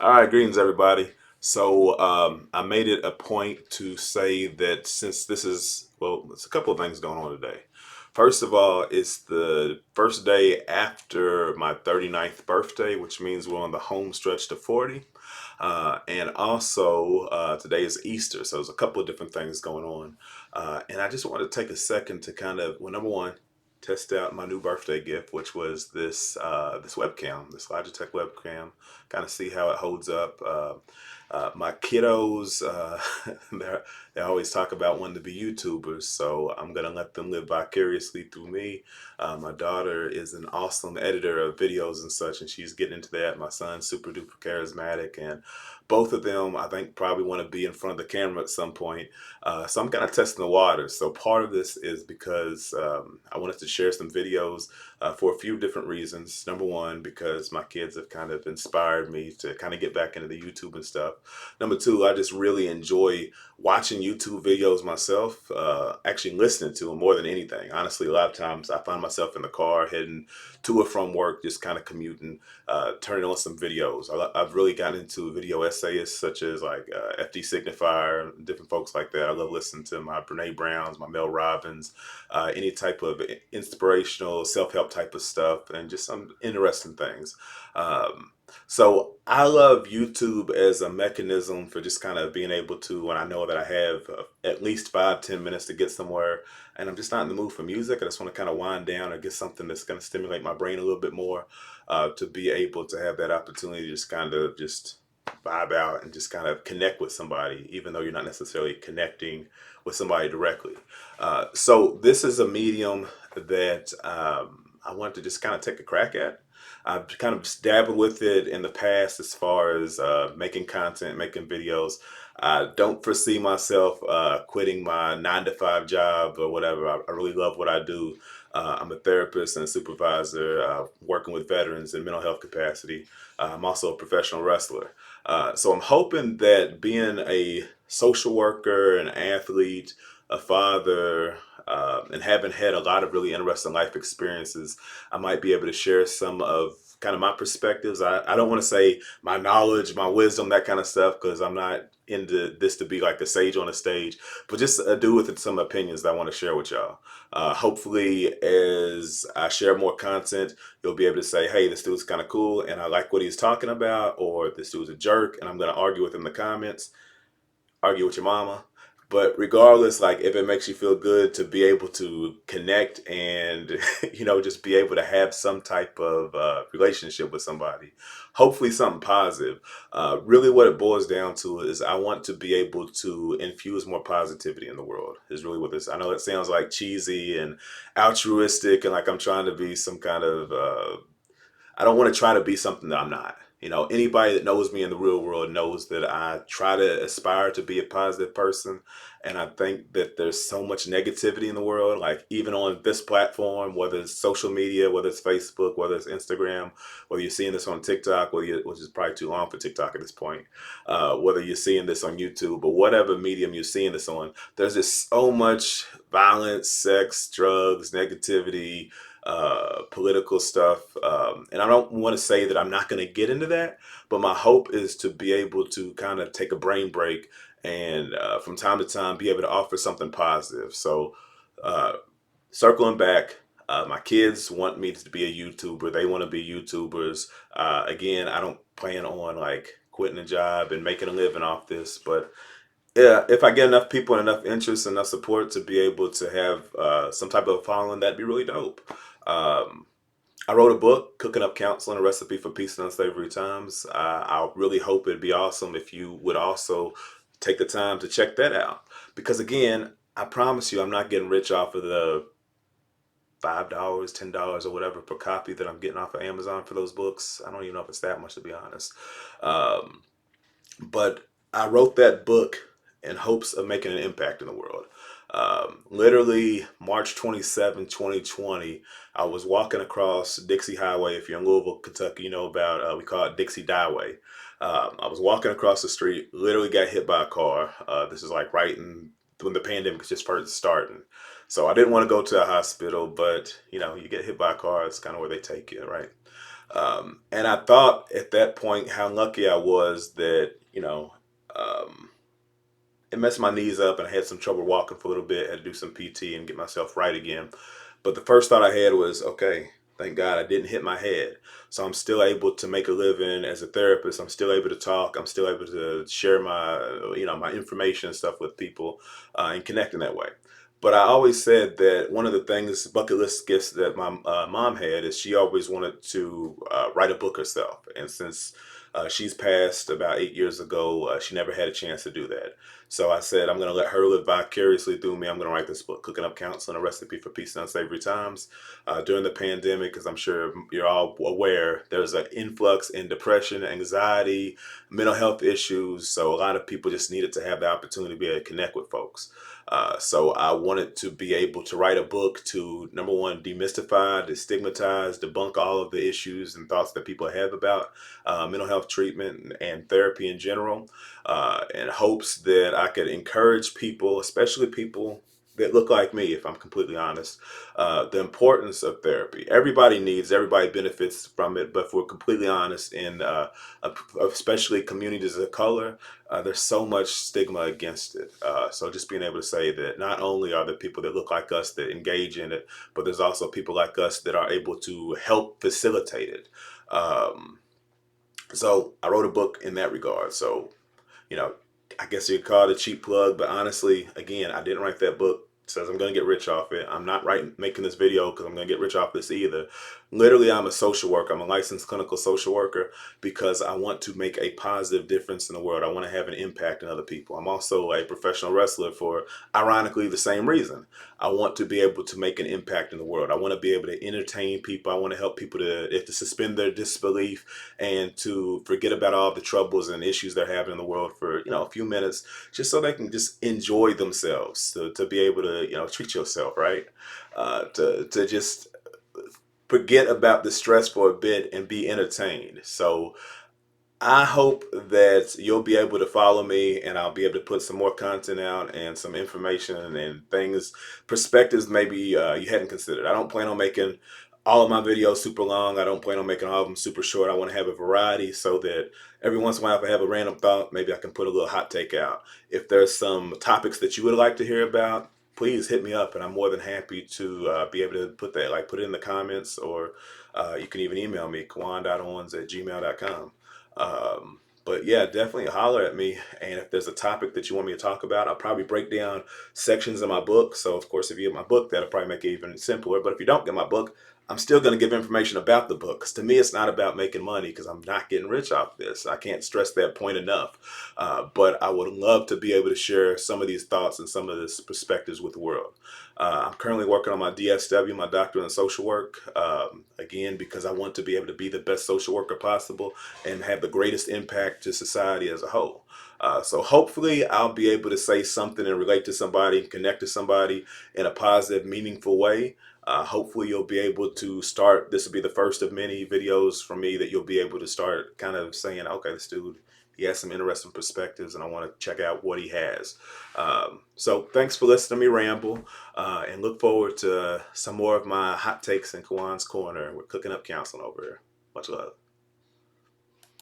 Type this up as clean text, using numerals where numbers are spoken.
All right, greetings, everybody. I made it a point to say that since this is, well, there's a couple of things going on today. First of all, it's the first day after my 39th birthday, which means we're on the home stretch to 40. And also, today is Easter, so there's a couple of different things going on. And I just want to take a second to kind of, well, number one, test out my new birthday gift, which was this webcam, this Logitech webcam. Kind of see how it holds up. My kiddos, they always talk about wanting to be YouTubers, so I'm gonna let them live vicariously through me. My daughter is an awesome editor of videos and such, and she's getting into that. My son's super duper charismatic, and both of them, I think, probably want to be in front of the camera at some point. So I'm kind of testing the waters. So part of this is because I wanted to share some videos for a few different reasons. Number one, because my kids have kind of inspired me to kind of get back into the YouTube and stuff. Number two, I just really enjoy watching YouTube videos myself, actually listening to them more than anything. Honestly, a lot of times I find myself in the car heading to or from work, just kind of commuting, turning on some videos. I've really gotten into video essayists such as like FD Signifier, different folks like that. I love listening to my Brene Browns, my Mel Robbins, any type of inspirational self-help type of stuff, and just some interesting things. Um, so I love YouTube as a mechanism for just kind of being able to, when I know that I have at least 5, 10 minutes to get somewhere, and I'm just not in the mood for music, I just want to kind of wind down or get something that's going to stimulate my brain a little bit more, to be able to have that opportunity to just kind of just vibe out and just kind of connect with somebody, even though you're not necessarily connecting with somebody directly. So this is a medium that I wanted to just kind of take a crack at. I've kind of dabbled with it in the past as far as making content, making videos. I don't foresee myself quitting my 9 to 5 job or whatever. I really love what I do. I'm a therapist and a supervisor, working with veterans in mental health capacity. I'm also a professional wrestler. So I'm hoping that being a social worker, an athlete, a father, and having had a lot of really interesting life experiences, I might be able to share some of kind of my perspectives. I don't want to say my knowledge, my wisdom, that kind of stuff, because I'm not into this to be like a sage on a stage, but just do with it some opinions that I want to share with y'all. Hopefully, as I share more content, you'll be able to say, hey, this dude's kind of cool and I like what he's talking about, or this dude's a jerk and I'm going to argue with him in the comments, argue with your mama. But regardless, like if it makes you feel good to be able to connect and just be able to have some type of relationship with somebody, hopefully something positive. Really, what it boils down to is I want to be able to infuse more positivity in the world. Is really what this. I know it sounds like cheesy and altruistic, and like I'm trying to be some kind of I don't want to try to be something that I'm not. Anybody that knows me in the real world knows that I try to aspire to be a positive person. And I think that there's so much negativity in the world, like even on this platform, whether it's social media, whether it's Facebook, whether it's Instagram, whether you're seeing this on TikTok, which is probably too long for TikTok at this point, whether you're seeing this on YouTube or whatever medium you're seeing this on, there's just so much violence, sex, drugs, negativity, political stuff. And I don't want to say that I'm not going to get into that, but my hope is to be able to kind of take a brain break and from time to time be able to offer something positive. So, uh, circling back, my kids want me to be a YouTuber. They want to be YouTubers. Again, I don't plan on like quitting a job and making a living off this, but yeah, if I get enough people and enough interest, enough support to be able to have some type of following, that'd be really dope. Um, I wrote a book, Cooking Up Counseling, a recipe for peace and unsavory times. I really hope it'd be awesome if you would also take the time to check that out. Because again, I promise you, I'm not getting rich off of the $5, $10, or whatever per copy that I'm getting off of Amazon for those books. I don't even know if it's that much, to be honest. Um, but I wrote that book in hopes of making an impact in the world. Literally March 27, 2020, I was walking across Dixie Highway. If you're in Louisville, Kentucky, you know about, we call it Dixie Highway. I was walking across the street, literally got hit by a car. This is like right in when the pandemic was just first starting. So I didn't want to go to a hospital, but you get hit by a car, it's kind of where they take you, right? And I thought at that point how lucky I was that, um, it messed my knees up and I had some trouble walking for a little bit. I had to do some PT and get myself right again. But the first thought I had was, okay, thank God I didn't hit my head. So I'm still able to make a living as a therapist. I'm still able to talk. I'm still able to share my information and stuff with people and connect in that way. But I always said that one of the things, bucket list gifts that my mom had is she always wanted to write a book herself. And since she's passed about 8 years ago, she never had a chance to do that. So I said, I'm going to let her live vicariously through me. I'm going to write this book, Cooking Up Counseling, A Recipe for Peace and Unsavory Times. During the pandemic, because I'm sure you're all aware, there's an influx in depression, anxiety, mental health issues. So a lot of people just needed to have the opportunity to be able to connect with folks. So I wanted to be able to write a book to, number one, demystify, destigmatize, debunk all of the issues and thoughts that people have about mental health treatment and therapy in general, in hopes that I could encourage people, especially people that look like me, if I'm completely honest, the importance of therapy. Everybody benefits from it, but if we're completely honest, in especially communities of color, there's so much stigma against it. So just being able to say that not only are there people that look like us that engage in it, but there's also people like us that are able to help facilitate it. Um, so I wrote a book in that regard. So, you know, I guess you'd call it a cheap plug, but honestly, again, I didn't write that book. Says I'm going to get rich off it. I'm not making this video because I'm going to get rich off this either. Literally, I'm a social worker. I'm a licensed clinical social worker because I want to make a positive difference in the world. I want to have an impact in other people. I'm also a professional wrestler for, ironically, the same reason. I want to be able to make an impact in the world. I want to be able to entertain people. I want to help people to suspend their disbelief and to forget about all the troubles and issues they're having in the world for, a few minutes, just so they can just enjoy themselves, to be able to, treat yourself, right? To just forget about the stress for a bit and be entertained. So I hope that you'll be able to follow me and I'll be able to put some more content out and some information and things, perspectives maybe you hadn't considered. I don't plan on making all of my videos super long. I don't plan on making all of them super short. I want to have a variety so that every once in a while, if I have a random thought, maybe I can put a little hot take out. If there's some topics that you would like to hear about, please hit me up and I'm more than happy to be able to put that, like put it in the comments, or you can even email me, cowann.owens@gmail.com. But yeah, definitely holler at me. And if there's a topic that you want me to talk about, I'll probably break down sections of my book. So of course, if you get my book, that'll probably make it even simpler. But if you don't get my book, I'm still going to give information about the book. Because to me, it's not about making money because I'm not getting rich off this. I can't stress that point enough. But I would love to be able to share some of these thoughts and some of these perspectives with the world. I'm currently working on my DSW, my doctorate in social work, again, because I want to be able to be the best social worker possible and have the greatest impact to society as a whole. So hopefully I'll be able to say something and relate to somebody, connect to somebody in a positive, meaningful way. Hopefully you'll be able to start, this will be the first of many videos from me that you'll be able to start kind of saying, okay, this dude, he has some interesting perspectives and I want to check out what he has. So thanks for listening to me ramble, and look forward to some more of my hot takes in Kawann's Corner with Cooking Up Counseling over here. Much love.